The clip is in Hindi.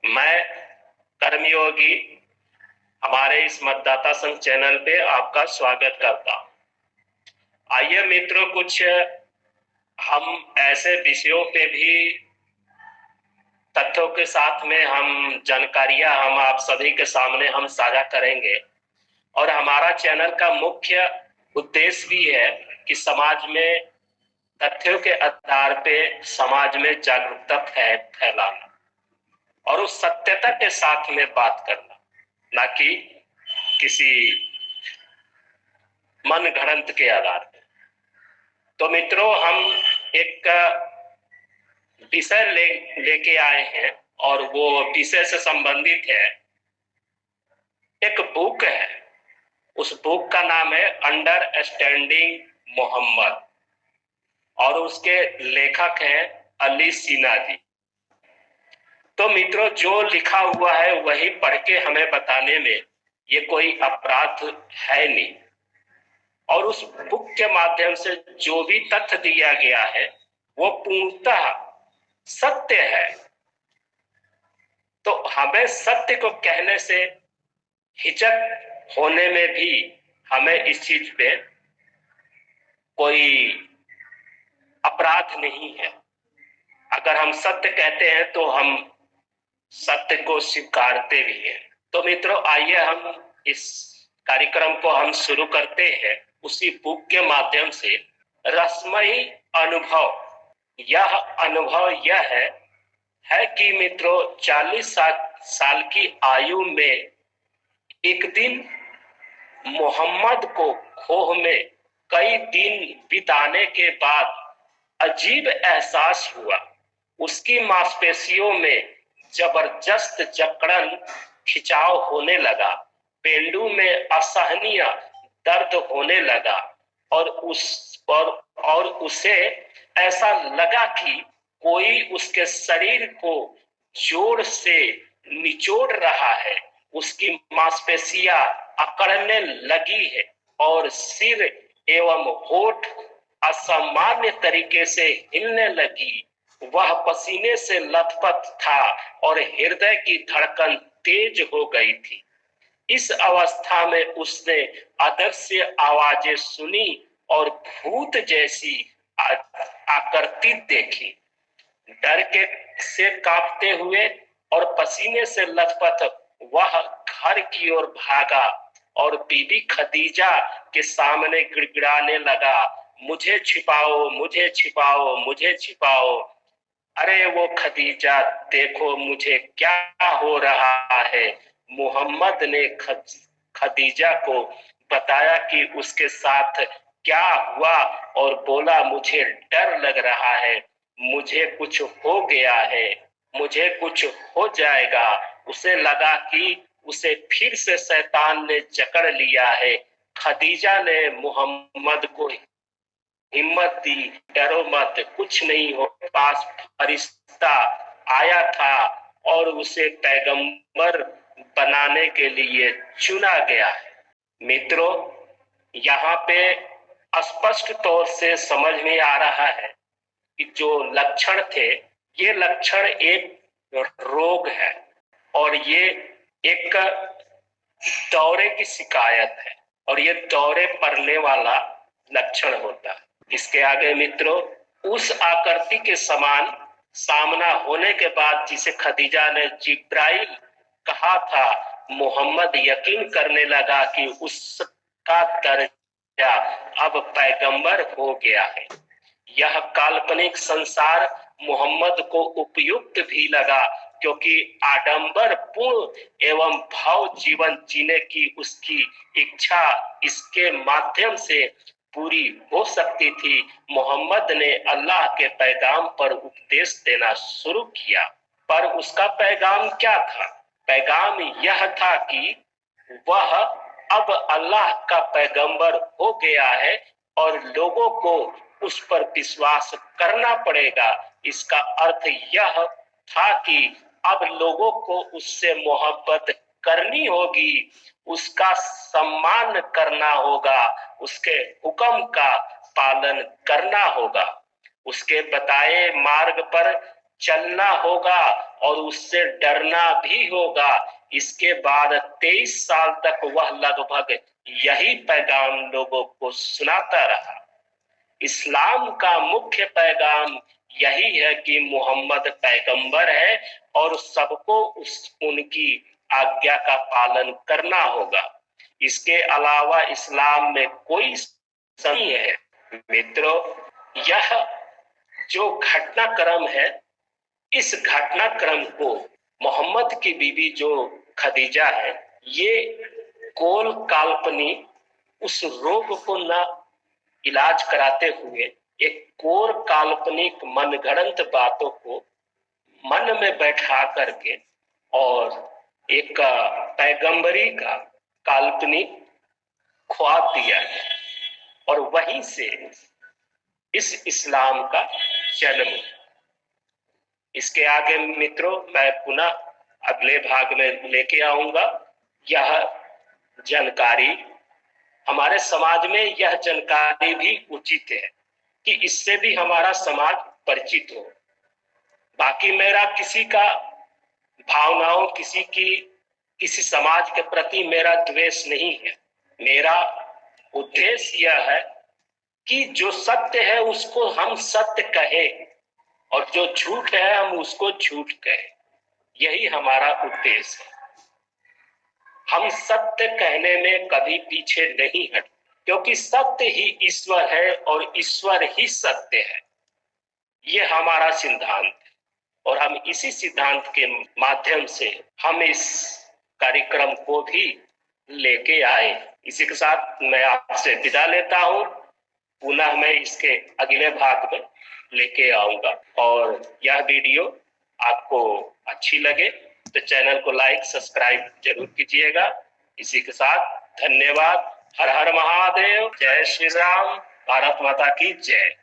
मैं कर्मयोगी हमारे इस मतदाता संघ चैनल पे आपका स्वागत करता हूं। आइए मित्रों, कुछ हम ऐसे विषयों पे भी तथ्यों के साथ में हम जानकारियां हम आप सभी के सामने हम साझा करेंगे। और हमारा चैनल का मुख्य उद्देश्य भी है कि समाज में तथ्यों के आधार पे समाज में जागरूकता फैलाना और उस सत्यता के साथ में बात करना, ना कि किसी मन घड़ंत के आधार पे। तो मित्रों, हम एक विषय लेके आए हैं और वो विषय से संबंधित है। एक बुक है, उस बुक का नाम है अंडरस्टैंडिंग मोहम्मद और उसके लेखक हैं अली सीना जी। तो मित्रों, जो लिखा हुआ है वही पढ़ के हमें बताने में ये कोई अपराध है नहीं, और उस बुक के माध्यम से जो भी तथ्य दिया गया है वो पूर्णतः सत्य है। तो हमें सत्य को कहने से हिचक होने में भी हमें इस चीज पे कोई अपराध नहीं है। अगर हम सत्य कहते हैं तो हम सत्य को स्वीकारते भी हैं। तो मित्रों, आइए हम इस कार्यक्रम को हम शुरू करते हैं उसी बुक के माध्यम से। रसमयी अनुभव, यह अनुभव यह है कि मित्रों 40 साल की आयु में एक दिन मोहम्मद को खोह में कई दिन बिताने के बाद अजीब एहसास हुआ। उसकी मांसपेशियों में जबरदस्त जकड़न खिंचाव होने लगा, पेंडू में असहनीय दर्द होने लगा और उसे ऐसा लगा कि कोई उसके शरीर को जोर से निचोड़ रहा है। उसकी मांसपेशियां अकड़ने लगी है और सिर एवं होठ असामान्य तरीके से हिलने लगी। वह पसीने से लथपथ था और हृदय की धड़कन तेज हो गई थी। इस अवस्था में उसने अदृश्य आवाजें सुनी और भूत जैसी आकृति देखी। डर के से कांपते हुए और पसीने से लथपथ वह घर की ओर भागा और बीबी खदीजा के सामने गिड़गिड़ाने लगा, मुझे छिपाओ, मुझे छिपाओ, मुझे छिपाओ। अरे वो खदीजा, देखो मुझे क्या हो रहा है। मोहम्मद ने खदीजा को बताया कि उसके साथ क्या हुआ और बोला, मुझे डर लग रहा है, मुझे कुछ हो गया है, मुझे कुछ हो जाएगा। उसे लगा कि उसे फिर से शैतान ने जकड़ लिया है। खदीजा ने मोहम्मद को हिम्मत दी, डरो मत, कुछ नहीं हो। पास फरिश्ता आया था और उसे पैगंबर बनाने के लिए चुना गया है। मित्रों, यहाँ पे स्पष्ट तौर से समझ में आ रहा है कि जो लक्षण थे, ये लक्षण एक रोग है और ये एक दौरे की शिकायत है और ये दौरे पड़ने वाला लक्षण होता है। इसके आगे मित्रों, उस आकृति के समान सामना होने के बाद जिसे खदीजा ने जिब्राइल कहा था, मोहम्मद यकीन करने लगा कि उसका दर्जा अब पैगंबर हो गया है। यह काल्पनिक संसार मोहम्मद को उपयुक्त भी लगा, क्योंकि आडंबर पूर्ण एवं भाव जीवन जीने की उसकी इच्छा इसके माध्यम से पूरी हो सकती थी। मोहम्मद ने अल्लाह के पैगाम पर उपदेश देना शुरू किया, पर उसका पैगाम क्या था? पैगाम यह था कि वह अब अल्लाह का पैगंबर हो गया है और लोगों को उस पर विश्वास करना पड़ेगा। इसका अर्थ यह था कि अब लोगों को उससे मोहब्बत करनी होगी, उसका सम्मान करना होगा, उसके हुक्म का पालन करना होगा। उसके बताए मार्ग पर चलना होगा और उससे डरना भी होगा। इसके बाद 23 साल तक वह लगभग यही पैगाम लोगों को सुनाता रहा। इस्लाम का मुख्य पैगाम यही है कि मोहम्मद पैगंबर है और सबको उनकी आज्ञा का पालन करना होगा। इसके अलावा इस्लाम में कोई नहीं है। मित्रों, यह जो घटनाक्रम है, इस घटनाक्रम को मोहम्मद की बीवी जो खदीजा है, ये कोल काल्पनिक उस रोग को न इलाज कराते हुए एक कोर काल्पनिक मनगढ़ंत बातों को मन में बैठा करके और एक पैगंबरी का काल्पनिक ख्वाब दिया है और वहीं से इस इस्लाम का जन्म। इसके आगे मित्रों मैं पुनः अगले भाग में लेके आऊंगा। यह जानकारी हमारे समाज में, यह जानकारी भी उचित है कि इससे भी हमारा समाज परिचित हो। बाकी मेरा किसी का भावनाओं, किसी समाज के प्रति मेरा द्वेष नहीं है। मेरा उद्देश्य यह है कि जो सत्य है उसको हम सत्य कहें और जो झूठ है हम उसको झूठ कहें। यही हमारा उद्देश्य है। हम सत्य कहने में कभी पीछे नहीं हट, क्योंकि सत्य ही ईश्वर है और ईश्वर ही सत्य है। ये हमारा सिद्धांत है और हम इसी सिद्धांत के माध्यम से हम इस कार्यक्रम को भी लेके आए। इसी के साथ मैं आपसे विदा लेता हूं। पुनः मैं इसके अगले भाग में लेके आऊंगा और यह वीडियो आपको अच्छी लगे तो चैनल को लाइक सब्सक्राइब जरूर कीजिएगा। इसी के साथ धन्यवाद। हर हर महादेव। जय श्री राम। भारत माता की जय।